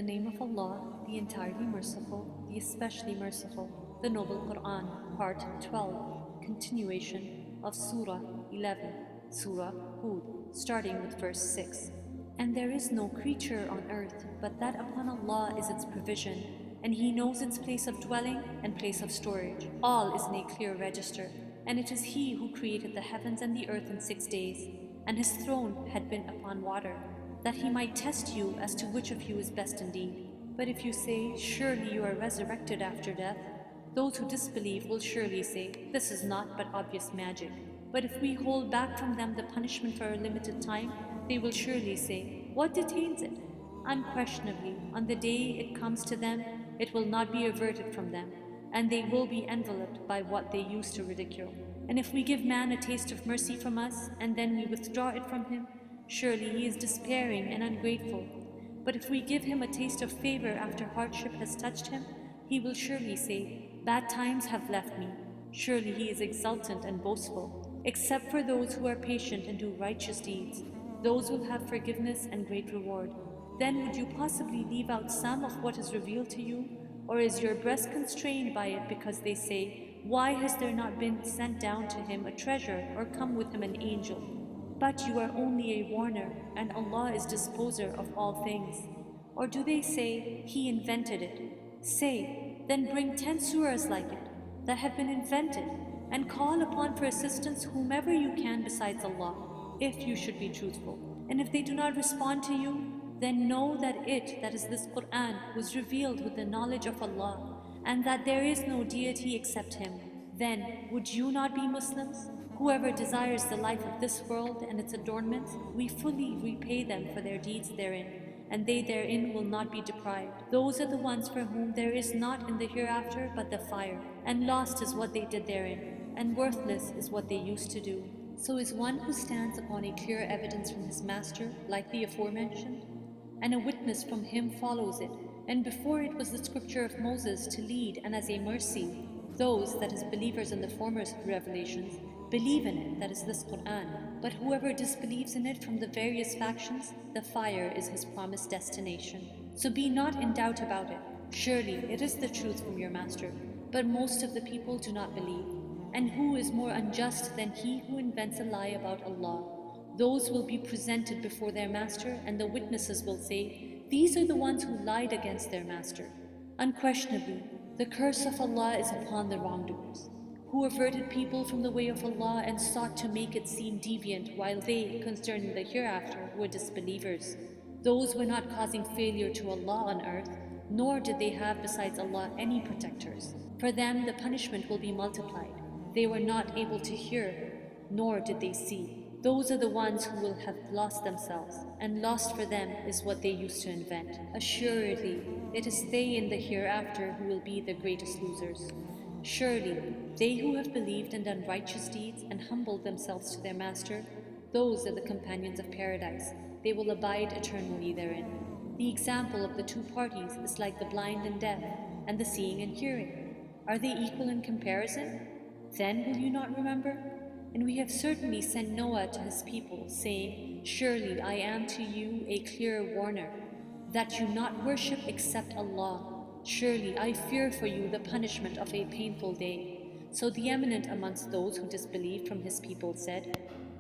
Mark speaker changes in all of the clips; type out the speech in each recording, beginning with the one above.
Speaker 1: name of Allah, the entirely merciful, the especially merciful, the Noble Quran, Part 12, continuation of Surah 11, Surah Hud, starting with verse 6. And there is no creature on earth but that upon Allah is its provision, and He knows its place of dwelling and place of storage. All is in a clear register, and it is He who created the heavens and the earth in 6 days, and His throne had been upon water, that He might test you as to which of you is best indeed. But if you say, surely you are resurrected after death, those who disbelieve will surely say, this is naught but obvious magic. But if we hold back from them the punishment for a limited time, they will surely say, what detains it? Unquestionably, on the day it comes to them, it will not be averted from them, and they will be enveloped by what they used to ridicule. And if we give man a taste of mercy from us, and then we withdraw it from him, surely he is despairing and ungrateful. But if we give him a taste of favor after hardship has touched him, he will surely say, bad times have left me. Surely he is exultant and boastful. Except for those who are patient and do righteous deeds, those will have forgiveness and great reward. Then would you possibly leave out some of what is revealed to you? Or is your breast constrained by it because they say, why has there not been sent down to him a treasure or come with him an angel? But you are only a warner, and Allah is disposer of all things. Or do they say, He invented it? Say, then bring 10 surahs like it, that have been invented, and call upon for assistance whomever you can besides Allah, if you should be truthful. And if they do not respond to you, then know that it, that is this Quran, was revealed with the knowledge of Allah, and that there is no deity except Him. Then, would you not be Muslims? Whoever desires the life of this world and its adornments, we fully repay them for their deeds therein, and they therein will not be deprived. Those are the ones for whom there is not in the hereafter but the fire, and lost is what they did therein, and worthless is what they used to do. So is one who stands upon a clear evidence from his master like the aforementioned? And a witness from him follows it, and before it was the scripture of Moses to lead and as a mercy. Those, that is believers in the former revelations, believe in it, that is this Quran. But whoever disbelieves in it from the various factions, the fire is his promised destination. So be not in doubt about it. Surely it is the truth from your master, but most of the people do not believe. And who is more unjust than he who invents a lie about Allah? Those will be presented before their master, and the witnesses will say, these are the ones who lied against their master. Unquestionably, the curse of Allah is upon the wrongdoers, who averted people from the way of Allah and sought to make it seem deviant, while they, concerning the hereafter, were disbelievers. Those were not causing failure to Allah on earth, nor did they have besides Allah any protectors. For them the punishment will be multiplied. They were not able to hear, nor did they see. Those are the ones who will have lost themselves, and lost for them is what they used to invent. Assuredly, it is they in the hereafter who will be the greatest losers. Surely, they who have believed and done righteous deeds and humbled themselves to their master, those are the companions of paradise. They will abide eternally therein. The example of the two parties is like the blind and deaf, and the seeing and hearing. Are they equal in comparison? Then will you not remember? And we have certainly sent Noah to his people, saying, surely I am to you a clear warner, that you not worship except Allah. Surely I fear for you the punishment of a painful day. So the eminent amongst those who disbelieved from his people said,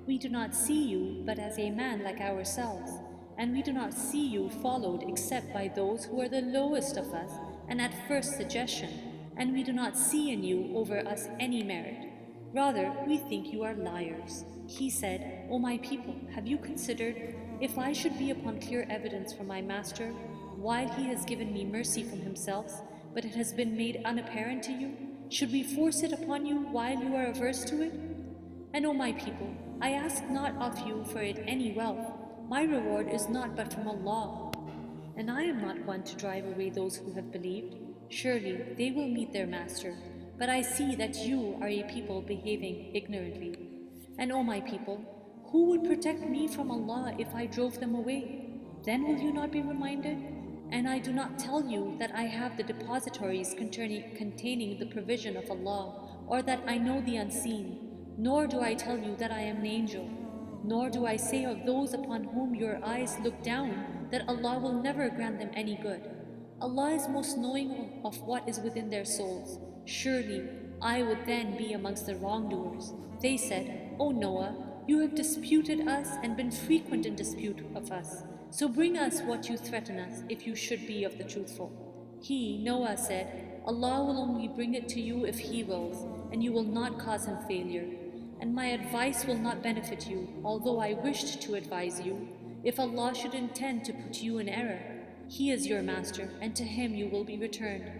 Speaker 1: we do not see you but as a man like ourselves, and we do not see you followed except by those who are the lowest of us and at first suggestion, and we do not see in you over us any merit. Rather, we think you are liars. He said, O my people, have you considered, if I should be upon clear evidence from my master, while he has given me mercy from himself, but it has been made unapparent to you, should we force it upon you while you are averse to it? And O my people, I ask not of you for it any wealth. My reward is not but from Allah. And I am not one to drive away those who have believed. Surely they will meet their master. But I see that you are a people behaving ignorantly. And O my people, who would protect me from Allah if I drove them away? Then will you not be reminded? And I do not tell you that I have the depositories containing the provision of Allah, or that I know the unseen, nor do I tell you that I am an angel, nor do I say of those upon whom your eyes look down that Allah will never grant them any good. Allah is most knowing of what is within their souls. Surely I would then be amongst the wrongdoers. They said, O Noah, you have disputed us and been frequent in dispute of us. So bring us what you threaten us, if you should be of the truthful. He, Noah, said, Allah will only bring it to you if He wills, and you will not cause Him failure. And my advice will not benefit you, although I wished to advise you, if Allah should intend to put you in error. He is your master, and to Him you will be returned.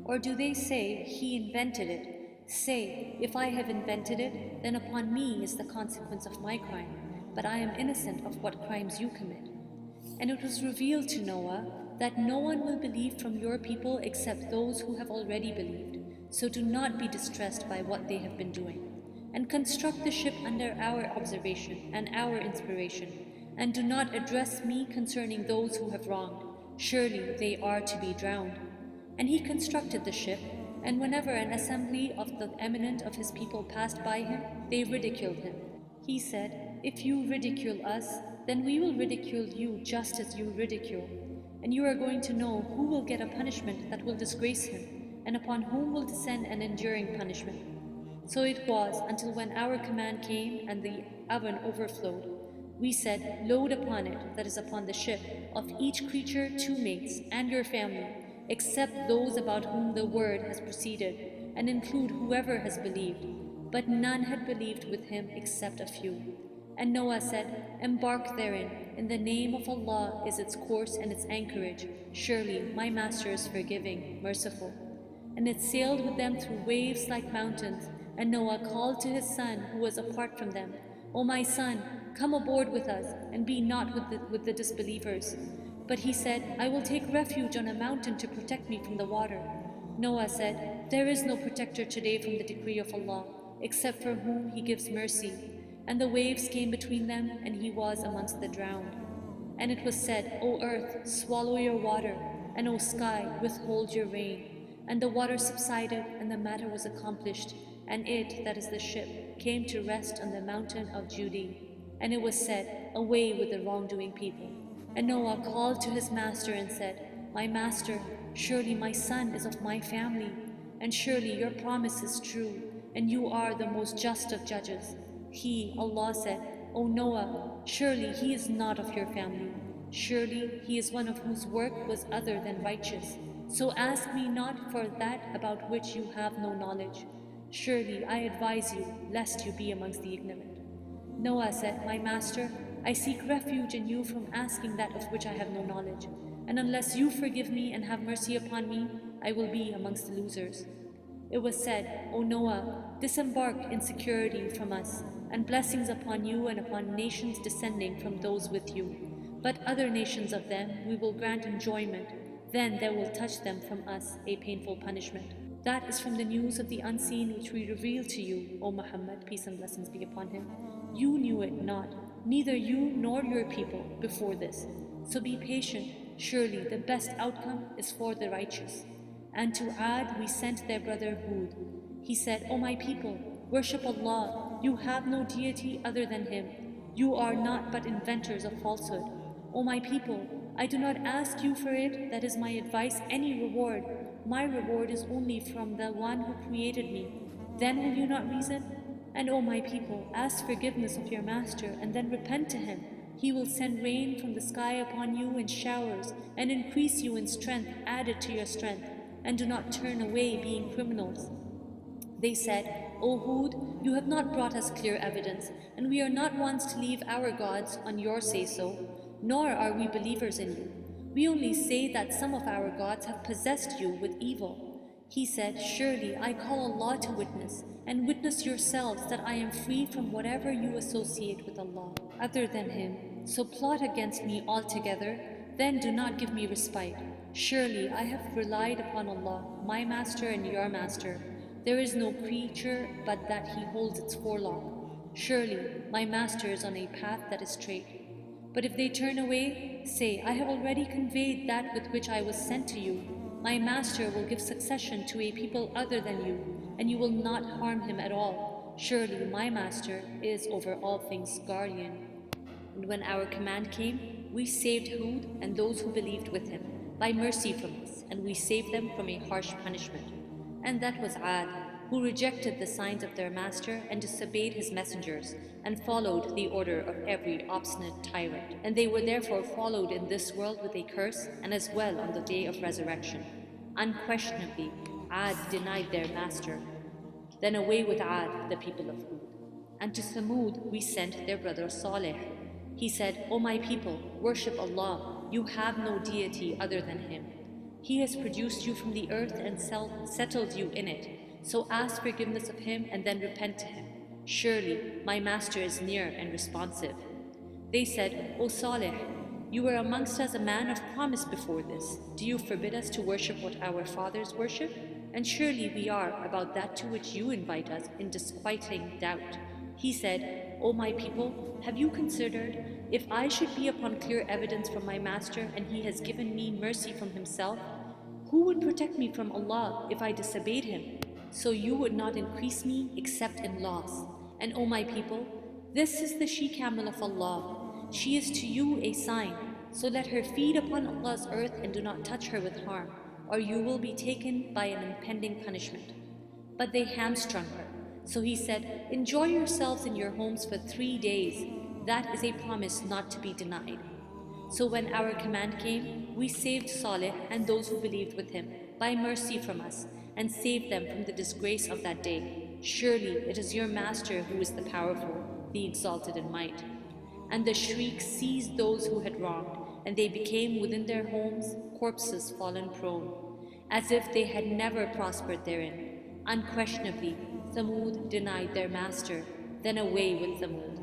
Speaker 1: Or do they say, He invented it? Say, if I have invented it, then upon me is the consequence of my crime, but I am innocent of what crimes you commit. And it was revealed to Noah that no one will believe from your people except those who have already believed. So do not be distressed by what they have been doing. And construct the ship under our observation and our inspiration, and do not address me concerning those who have wronged. Surely they are to be drowned. And he constructed the ship, and whenever an assembly of the eminent of his people passed by him, they ridiculed him. He said, If you ridicule us, then we will ridicule you just as you ridicule. And you are going to know who will get a punishment that will disgrace him, and upon whom will descend an enduring punishment. So it was until when our command came and the oven overflowed, we said, Load upon it, that is upon the ship, of each creature 2 mates, and your family, except those about whom the word has proceeded, and include whoever has believed. But none had believed with him except a few. And Noah said, Embark therein, in the name of Allah is its course and its anchorage. Surely my master is forgiving, merciful. And it sailed with them through waves like mountains, and Noah called to his son who was apart from them, O my son, come aboard with us, and be not with the disbelievers. But he said, I will take refuge on a mountain to protect me from the water. Noah said, There is no protector today from the decree of Allah, except for whom He gives mercy. And the waves came between them, and he was amongst the drowned. And it was said, O earth, swallow your water, and O sky, withhold your rain. And the water subsided, and the matter was accomplished, and it, that is the ship, came to rest on the mountain of Judi. And it was said, Away with the wrongdoing people. And Noah called to his master and said, My master, surely my son is of my family, and surely your promise is true, and you are the most just of judges. He, Allah, said, O Noah, surely he is not of your family. Surely he is one of whose work was other than righteous. So ask me not for that about which you have no knowledge. Surely I advise you, lest you be amongst the ignorant. Noah said, My master, I seek refuge in you from asking that of which I have no knowledge. And unless you forgive me and have mercy upon me, I will be amongst the losers. It was said, O Noah, disembark in security from us, and blessings upon you and upon nations descending from those with you. But other nations of them we will grant enjoyment, then there will touch them from us a painful punishment. That is from the news of the unseen which we reveal to you, O Muhammad, peace and blessings be upon him. You knew it not, neither you nor your people before this. So be patient, surely the best outcome is for the righteous. And to Ad we sent their brother Hud. He said, O my people, worship Allah, you have no deity other than Him. You are not but inventors of falsehood. O my people, I do not ask you for it, that is my advice, any reward. My reward is only from the one who created me. Then will you not reason? And O my people, ask forgiveness of your master, and then repent to him. He will send rain from the sky upon you in showers, and increase you in strength added to your strength, and do not turn away being criminals. They said, O Hud, you have not brought us clear evidence, and we are not ones to leave our gods on your say-so, nor are we believers in you. We only say that some of our gods have possessed you with evil. He said, Surely I call Allah to witness, and witness yourselves that I am free from whatever you associate with Allah, other than Him. So plot against me altogether, then do not give me respite. Surely I have relied upon Allah, my master and your master. There is no creature but that He holds its forelock. Surely my master is on a path that is straight. But if they turn away, say, I have already conveyed that with which I was sent to you. My master will give succession to a people other than you, and you will not harm him at all. Surely my master is over all things guardian. And when our command came, we saved Hud and those who believed with him, by mercy from us. and we saved them from a harsh punishment. And that was Ad, who rejected the signs of their master and disobeyed his messengers, and followed the order of every obstinate tyrant. And they were therefore followed in this world with a curse, and as well on the day of resurrection. Unquestionably, Ad denied their master. Then away with Ad, the people of Hud. And to Thamud we sent their brother Saleh. He said, O my people, worship Allah. You have no deity other than Him. He has produced you from the earth and settled you in it. So ask forgiveness of Him and then repent to Him. Surely my master is near and responsive. They said, O Saleh, you were amongst us a man of promise before this. Do you forbid us to worship what our fathers worship? And surely we are about that to which you invite us in disquieting doubt. He said, O my people, have you considered, if I should be upon clear evidence from my master and he has given me mercy from himself, who would protect me from Allah if I disobeyed him? So you would not increase me except in loss. And O my people, this is the she-camel of Allah. She is to you a sign, so let her feed upon Allah's earth and do not touch her with harm, or you will be taken by an impending punishment. But they hamstrung her. So he said, enjoy yourselves in your homes for 3 days. That is a promise not to be denied. So when our command came, we saved Saleh and those who believed with him by mercy from us, and saved them from the disgrace of that day. Surely it is your master who is the powerful, the exalted in might. And the shriek seized those who had wronged, and they became within their homes corpses fallen prone, as if they had never prospered therein. Unquestionably, Thamud denied their master, then away with Thamud.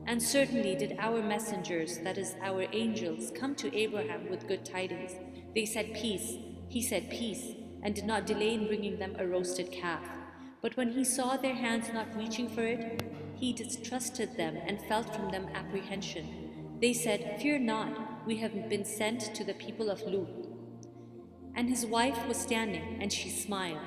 Speaker 1: And certainly did our messengers, that is, our angels, come to Abraham with good tidings. They said peace, he said peace, and did not delay in bringing them a roasted calf. But when he saw their hands not reaching for it, he distrusted them and felt from them apprehension. They said, fear not, we have been sent to the people of Lut. And his wife was standing, and she smiled.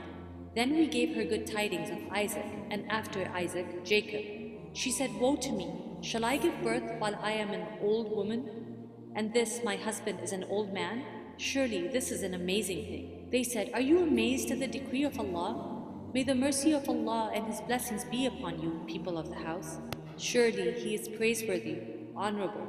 Speaker 1: Then we gave her good tidings of Isaac, and after Isaac, Jacob. She said, woe to me, shall I give birth while I am an old woman? And this, my husband, is an old man? Surely this is an amazing thing. They said, are you amazed at the decree of Allah? May the mercy of Allah and His blessings be upon you, people of the house. Surely He is praiseworthy, honorable.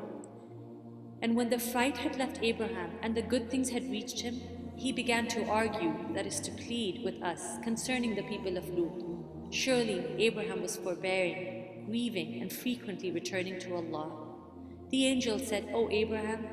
Speaker 1: And when the fright had left Abraham and the good things had reached him, he began to argue, that is to plead with us, concerning the people of Lut. Surely Abraham was forbearing, grieving, and frequently returning to Allah. The angel said, O Abraham,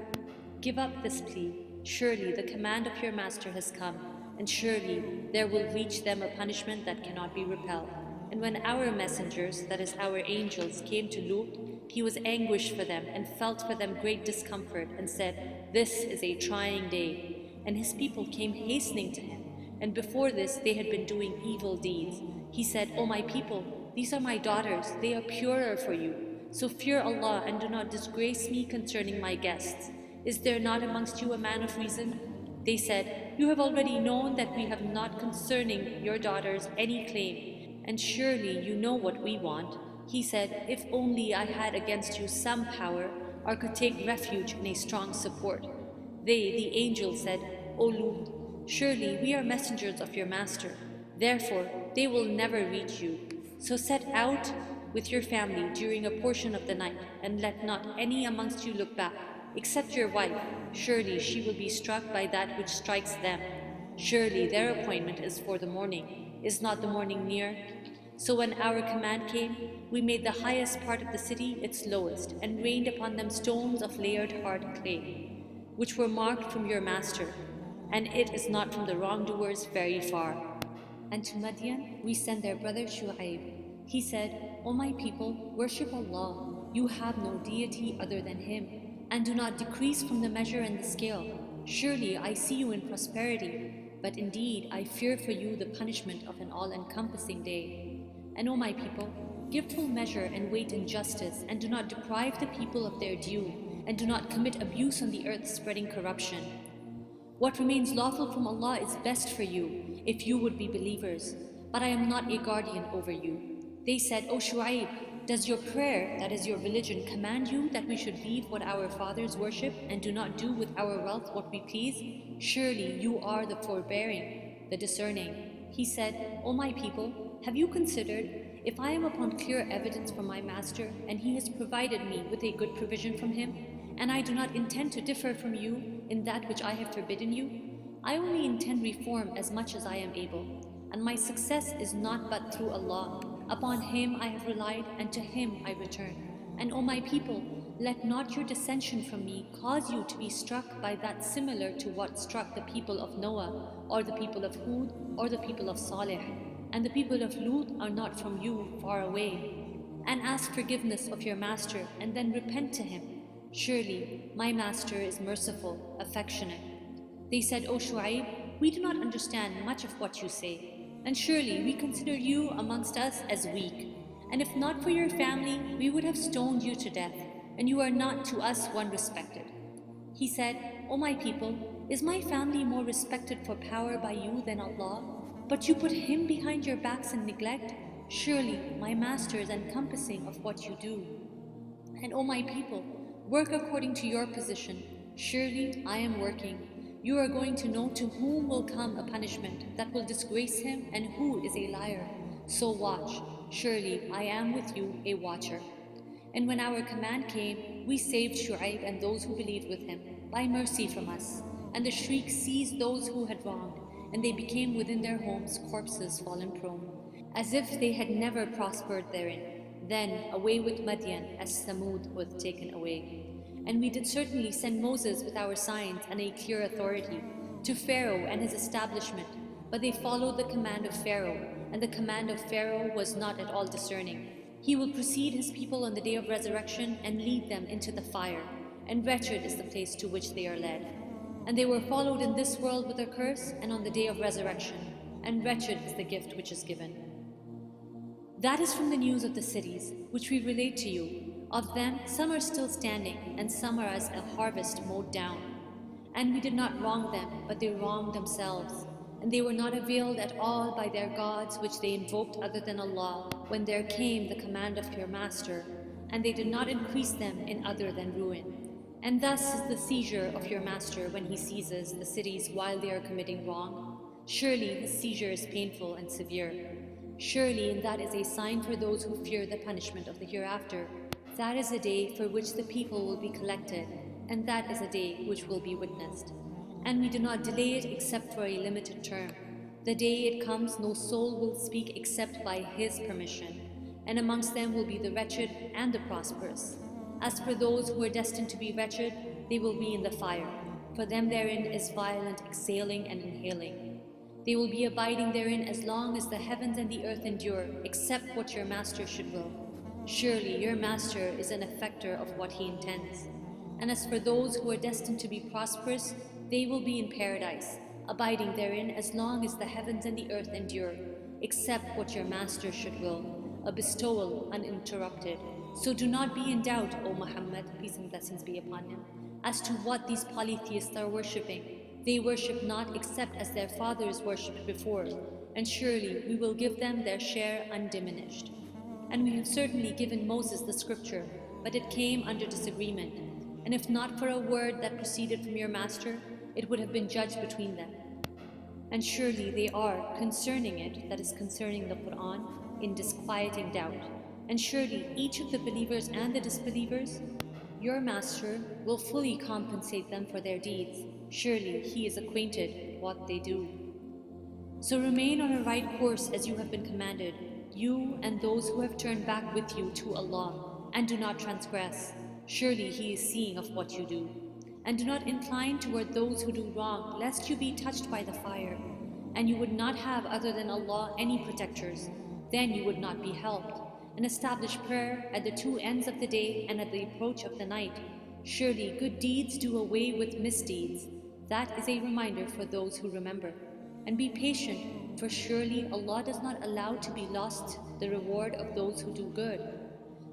Speaker 1: give up this plea. Surely the command of your master has come, and surely there will reach them a punishment that cannot be repelled. And when our messengers, that is our angels, came to Lut, he was anguished for them and felt for them great discomfort and said, this is a trying day. And his people came hastening to him, and before this they had been doing evil deeds. He said, O my people, these are my daughters, they are purer for you. So fear Allah and do not disgrace me concerning my guests. Is there not amongst you a man of reason? They said, you have already known that we have not concerning your daughters any claim, and surely you know what we want. He said, if only I had against you some power, or could take refuge in a strong support. They, the angels, said, O Lut, surely we are messengers of your master. Therefore, they will never reach you. So set out with your family during a portion of the night, and let not any amongst you look back, except your wife. Surely she will be struck by that which strikes them. Surely their appointment is for the morning. Is not the morning near? So when our command came, we made the highest part of the city its lowest, and rained upon them stones of layered hard clay, which were marked from your master, and it is not from the wrongdoers very far. And to Madian we sent their brother Shu'aib. He said, O my people, worship Allah. You have no deity other than Him, and do not decrease from the measure and the scale. Surely I see you in prosperity, but indeed I fear for you the punishment of an all-encompassing day. And O my people, give full measure and weight in justice, and do not deprive the people of their due, and do not commit abuse on the earth, spreading corruption. What remains lawful from Allah is best for you, if you would be believers, but I am not a guardian over you. They said, O Shu'aib, Does your prayer, that is your religion, command you that we should leave what our fathers worship and do not do with our wealth what we please? Surely you are the forbearing, the discerning. He said, O my people, have you considered, if I am upon clear evidence from my master, and he has provided me with a good provision from him, and I do not intend to differ from you in that which I have forbidden you, I only intend reform as much as I am able, and my success is not but through Allah. Upon Him I have relied, and to Him I return. And O my people, let not your dissension from me cause you to be struck by that similar to what struck the people of Noah, or the people of Hud, or the people of Salih. And the people of Lut are not from you far away. And ask forgiveness of your master, and then repent to him. Surely my master is merciful, affectionate. They said, O Shu'aib, we do not understand much of what you say, and surely we consider you amongst us as weak. And if not for your family, we would have stoned you to death, and you are not to us one respected. He said, O my people, is my family more respected for power by you than Allah? But you put him behind your backs in neglect? Surely my master is encompassing of what you do. And O my people, work according to your position. Surely I am working. You are going to know to whom will come a punishment that will disgrace him and who is a liar. So watch. Surely I am with you a watcher. And when our command came, we saved Shu'aib and those who believed with him by mercy from us. And the shriek seized those who had wronged, and they became within their homes corpses fallen prone, as if they had never prospered therein. Then away with Madian as Thamud was taken away. And we did certainly send Moses with our signs and a clear authority to Pharaoh and his establishment, but they followed the command of Pharaoh, and the command of Pharaoh was not at all discerning. He will precede his people on the day of resurrection and lead them into the fire, and wretched is the place to which they are led. And they were followed in this world with a curse, and on the day of resurrection, and wretched is the gift which is given. That is from the news of the cities, which we relate to you. Of them, some are still standing, and some are as a harvest mowed down. And we did not wrong them, but they wronged themselves. And they were not availed at all by their gods which they invoked other than Allah, when there came the command of your master, and they did not increase them in other than ruin. And thus is the seizure of your master when he seizes the cities while they are committing wrong. Surely his seizure is painful and severe. Surely in that is a sign for those who fear the punishment of the hereafter. That is a day for which the people will be collected, and that is a day which will be witnessed. And we do not delay it except for a limited term. The day it comes, no soul will speak except by His permission, and amongst them will be the wretched and the prosperous. As for those who are destined to be wretched, they will be in the fire. For them therein is violent exhaling and inhaling. They will be abiding therein as long as the heavens and the earth endure, except what your master should will. Surely your master is an effector of what he intends. And as for those who are destined to be prosperous, they will be in paradise, abiding therein as long as the heavens and the earth endure, except what your master should will, a bestowal uninterrupted. So do not be in doubt, O Muhammad, peace and blessings be upon him, as to what these polytheists are worshipping. They worship not except as their fathers worshipped before, and surely we will give them their share undiminished. And we have certainly given Moses the scripture, but it came under disagreement. And if not for a word that proceeded from your master, it would have been judged between them. And surely they are, concerning it, that is concerning the Quran, in disquieting doubt. And surely each of the believers and the disbelievers, your master will fully compensate them for their deeds. Surely he is acquainted with what they do. So remain on a right course as you have been commanded, you and those who have turned back with you to Allah, and do not transgress. Surely He is seeing of what you do. And do not incline toward those who do wrong, lest you be touched by the fire. And you would not have other than Allah any protectors. Then you would not be helped. And establish prayer at the two ends of the day and at the approach of the night. Surely good deeds do away with misdeeds. That is a reminder for those who remember. And be patient, for surely Allah does not allow to be lost the reward of those who do good.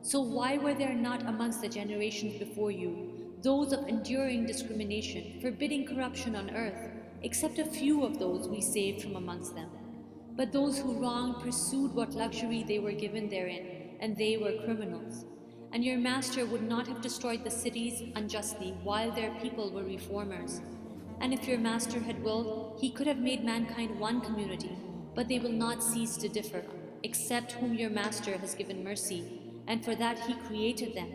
Speaker 1: So why were there not amongst the generations before you those of enduring discrimination, forbidding corruption on earth, except a few of those we saved from amongst them? But those who wronged pursued what luxury they were given therein, and they were criminals. And your master would not have destroyed the cities unjustly while their people were reformers. And if your master had willed, he could have made mankind one community, but they will not cease to differ, except whom your master has given mercy, and for that he created them.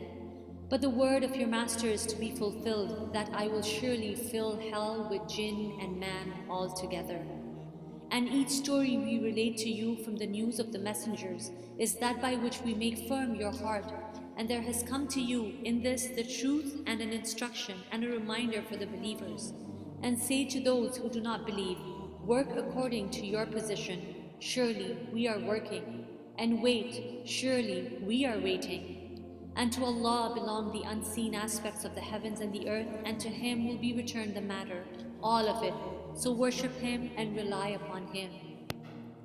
Speaker 1: But the word of your master is to be fulfilled, that I will surely fill hell with jinn and man altogether. And each story we relate to you from the news of the messengers is that by which we make firm your heart, and there has come to you in this the truth and an instruction and a reminder for the believers. And say to those who do not believe, work according to your position, surely we are working, and wait, surely we are waiting. And to Allah belong the unseen aspects of the heavens and the earth, and to Him will be returned the matter, all of it. So worship Him and rely upon Him.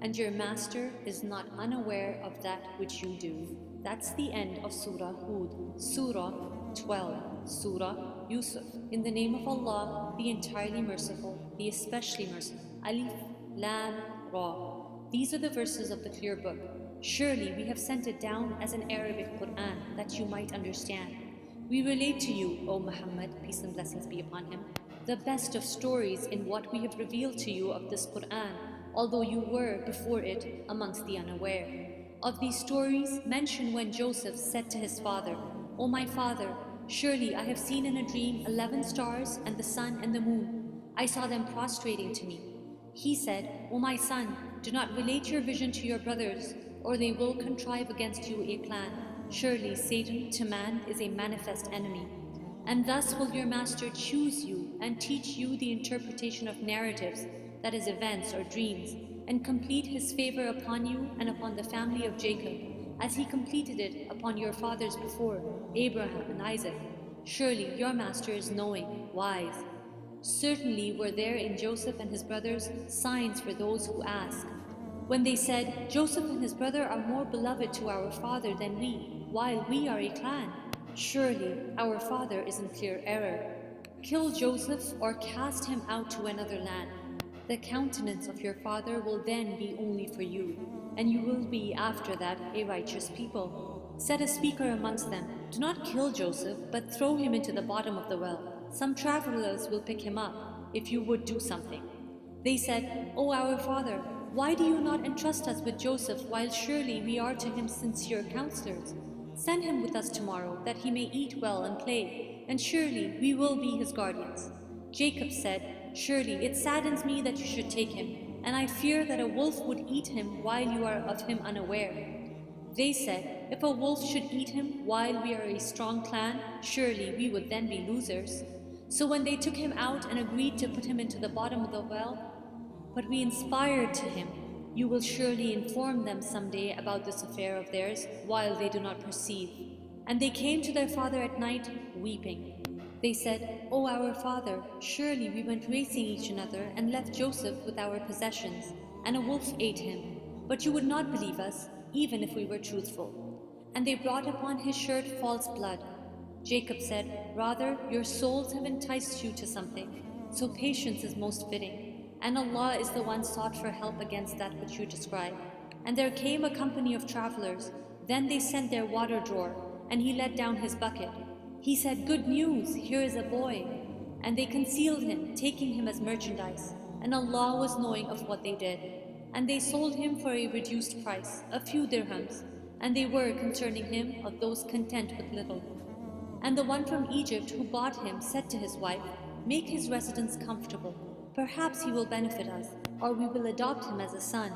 Speaker 1: And your master is not unaware of that which you do. That's the end of Surah Hud, Surah 12, Surah Yusuf. In the name of Allah, the entirely merciful, the especially merciful. Alif, Lam, Ra. These are the verses of the clear book. Surely we have sent it down as an Arabic Quran that you might understand. We relate to you, O Muhammad, peace and blessings be upon him, the best of stories in what we have revealed to you of this Quran, although you were before it amongst the unaware. Of these stories, mention when Joseph said to his father, O my father, surely I have seen in a dream 11 stars and the sun and the moon. I saw them prostrating to me. He said, O my son, do not relate your vision to your brothers, or they will contrive against you a plan. Surely Satan to man is a manifest enemy. And thus will your master choose you and teach you the interpretation of narratives, that is events or dreams, and complete his favor upon you and upon the family of Jacob, as he completed it upon your fathers before, Abraham and Isaac. Surely your master is knowing, wise. Certainly were there in Joseph and his brothers signs for those who ask. When they said, Joseph and his brother are more beloved to our father than we, while we are a clan. Surely our father is in clear error. Kill Joseph or cast him out to another land. The countenance of your father will then be only for you, and you will be after that a righteous people. Said a speaker amongst them, do not kill Joseph, but throw him into the bottom of the well. Some travelers will pick him up, if you would do something. They said, O our father, why do you not entrust us with Joseph, while surely we are to him sincere counselors? Send him with us tomorrow, that he may eat well and play, and surely we will be his guardians. Jacob said, surely it saddens me that you should take him, and I fear that a wolf would eat him while you are of him unaware. They said, if a wolf should eat him while we are a strong clan, surely we would then be losers. So when they took him out and agreed to put him into the bottom of the well, but we inspired to him, you will surely inform them someday about this affair of theirs, while they do not perceive. And they came to their father at night, weeping. They said, O our father, surely we went racing each another and left Joseph with our possessions, and a wolf ate him. But you would not believe us, even if we were truthful. And they brought upon his shirt false blood. Jacob said, rather, your souls have enticed you to something, so patience is most fitting. And Allah is the one sought for help against that which you describe. And there came a company of travelers. Then they sent their water drawer, and he let down his bucket. He said, good news, here is a boy. And they concealed him, taking him as merchandise. And Allah was knowing of what they did. And they sold him for a reduced price, a few dirhams. And they were, concerning him, of those content with little. And the one from Egypt who bought him said to his wife, make his residence comfortable. Perhaps he will benefit us, or we will adopt him as a son.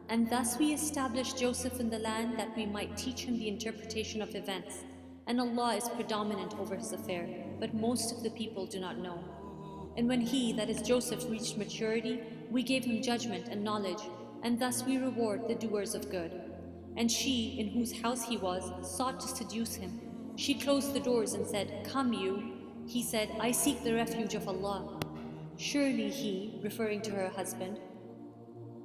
Speaker 1: And thus we established Joseph in the land that we might teach him the interpretation of events. And Allah is predominant over his affair, but most of the people do not know. And when he, that is Joseph, reached maturity, we gave him judgment and knowledge, and thus we reward the doers of good. And she, in whose house he was, sought to seduce him. She closed the doors and said, come you. He said, I seek the refuge of Allah. Surely he, referring to her husband,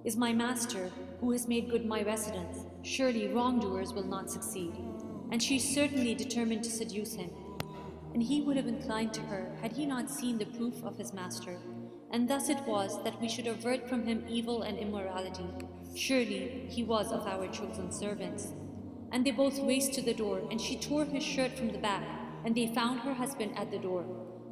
Speaker 1: is my master, who has made good my residence. Surely wrongdoers will not succeed. And she certainly determined to seduce him. And he would have inclined to her, had he not seen the proof of his master. And thus it was that we should avert from him evil and immorality. Surely he was of our chosen servants. And they both raced to the door, and she tore his shirt from the back, and they found her husband at the door.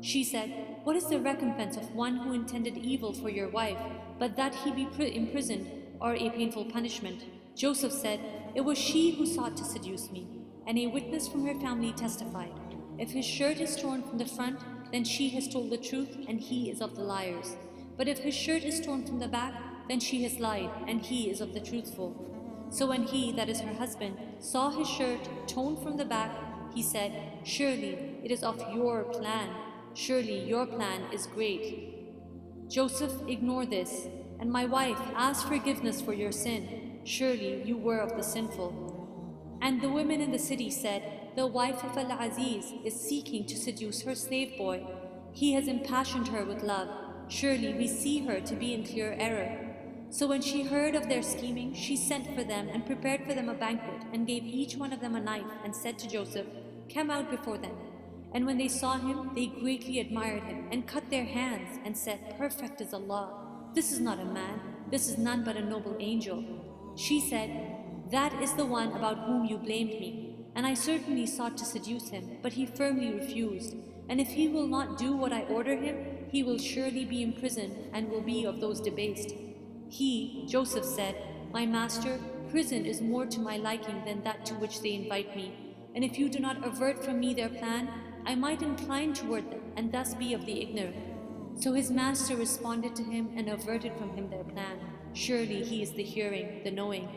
Speaker 1: She said, "What is the recompense of one who intended evil for your wife, but that he be imprisoned, or a painful punishment?" Joseph said, "It was she who sought to seduce me." And a witness from her family testified, "If his shirt is torn from the front, then she has told the truth, and he is of the liars. But if his shirt is torn from the back, then she has lied, and he is of the truthful." So when he, that is her husband, saw his shirt torn from the back, he said, "Surely it is of your plan. Surely your plan is great." Joseph, "Ignore this, and my wife, ask forgiveness for your sin. Surely you were of the sinful." And the women in the city said, "The wife of Al-Aziz is seeking to seduce her slave boy. He has impassioned her with love. Surely we see her to be in clear error." So when she heard of their scheming, she sent for them and prepared for them a banquet, and gave each one of them a knife, and said to Joseph, "Come out before them." And when they saw him, they greatly admired him, and cut their hands, and said, "Perfect is Allah. This is not a man, this is none but a noble angel." She said, "That is the one about whom you blamed me, and I certainly sought to seduce him, but he firmly refused. And if he will not do what I order him, he will surely be imprisoned and will be of those debased." He, Joseph, said, "My master, prison is more to my liking than that to which they invite me, and if you do not avert from me their plan, I might incline toward them and thus be of the ignorant." So his master responded to him and averted from him their plan. Surely he is the hearing, the knowing.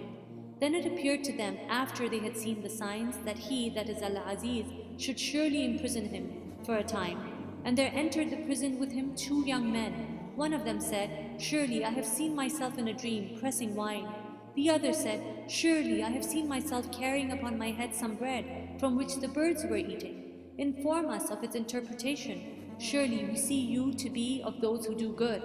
Speaker 1: Then it appeared to them, after they had seen the signs, that he, that is Al-Aziz, should surely imprison him for a time. And there entered the prison with him 2 young men. One of them said, "Surely I have seen myself in a dream, pressing wine." The other said, "Surely I have seen myself carrying upon my head some bread, from which the birds were eating. Inform us of its interpretation. Surely we see you to be of those who do good."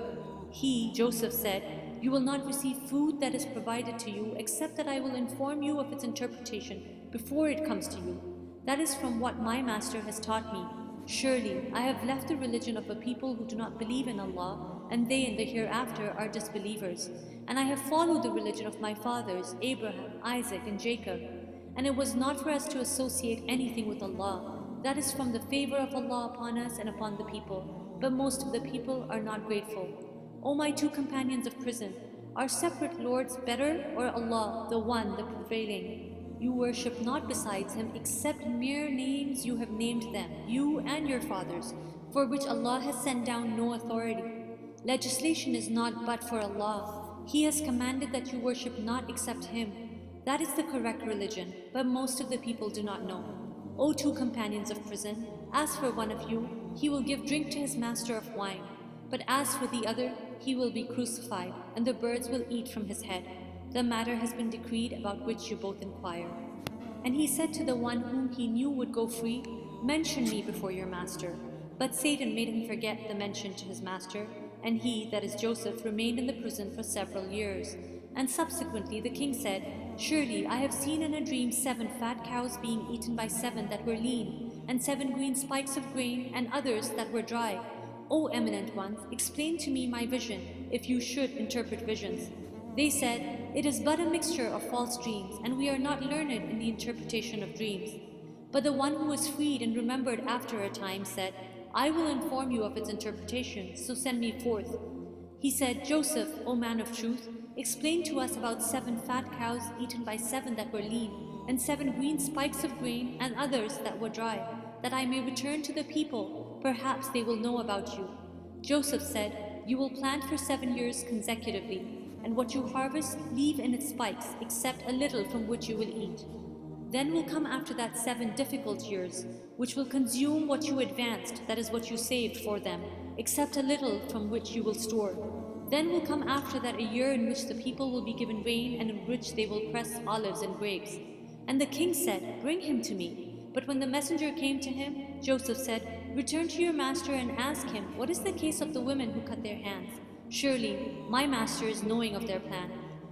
Speaker 1: He, Joseph, said, "You will not receive food that is provided to you, except that I will inform you of its interpretation before it comes to you. That is from what my master has taught me. Surely I have left the religion of a people who do not believe in Allah, and they in the hereafter are disbelievers. And I have followed the religion of my fathers, Abraham, Isaac, and Jacob. And it was not for us to associate anything with Allah. That is from the favor of Allah upon us and upon the people. But most of the people are not grateful. O my 2 companions of prison, are separate lords better, or Allah, the one, the prevailing? You worship not besides him except mere names you have named them, you and your fathers, for which Allah has sent down no authority. Legislation is not but for Allah. He has commanded that you worship not except him. That is the correct religion, but most of the people do not know. O 2 companions of prison, as for one of you, he will give drink to his master of wine. But as for the other, he will be crucified, and the birds will eat from his head. The matter has been decreed about which you both inquire. And he said to the one whom he knew would go free, "Mention me before your master." But Satan made him forget the mention to his master, and he, that is Joseph, remained in the prison for several years. And subsequently the king said, "Surely I have seen in a dream 7 fat cows being eaten by 7 that were lean, and 7 green spikes of grain, and others that were dry. O eminent ones, explain to me my vision, if you should interpret visions." They said, "It is but a mixture of false dreams, and we are not learned in the interpretation of dreams." But the one who was freed and remembered after a time said, "I will inform you of its interpretation, so send me forth." He said, "Joseph, O man of truth, explain to us about 7 fat cows eaten by 7 that were lean, and 7 green spikes of grain, and others that were dry, that I may return to the people. Perhaps they will know about you." Joseph said, "You will plant for 7 years consecutively, and what you harvest leave in its spikes, except a little from which you will eat. Then will come after that 7 difficult years, which will consume what you advanced, that is what you saved for them, except a little from which you will store. Then will come after that a year in which the people will be given rain, and in which they will press olives and grapes." And the king said, "Bring him to me." But when the messenger came to him, Joseph said, "Return to your master and ask him, what is the case of the women who cut their hands? Surely my master is knowing of their plan."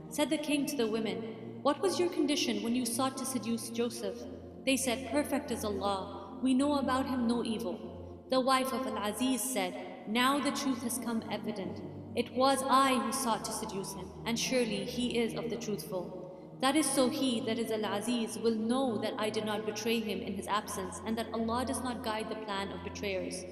Speaker 1: Said the king to the women, "What was your condition when you sought to seduce Joseph?" They said, "Perfect is Allah. We know about him no evil." The wife of Al-Aziz said, "Now the truth has come evident. It was I who sought to seduce him, and surely he is of the truthful." That is so he, that is Al-Aziz, will know that I did not betray him in his absence and that Allah does not guide the plan of betrayers.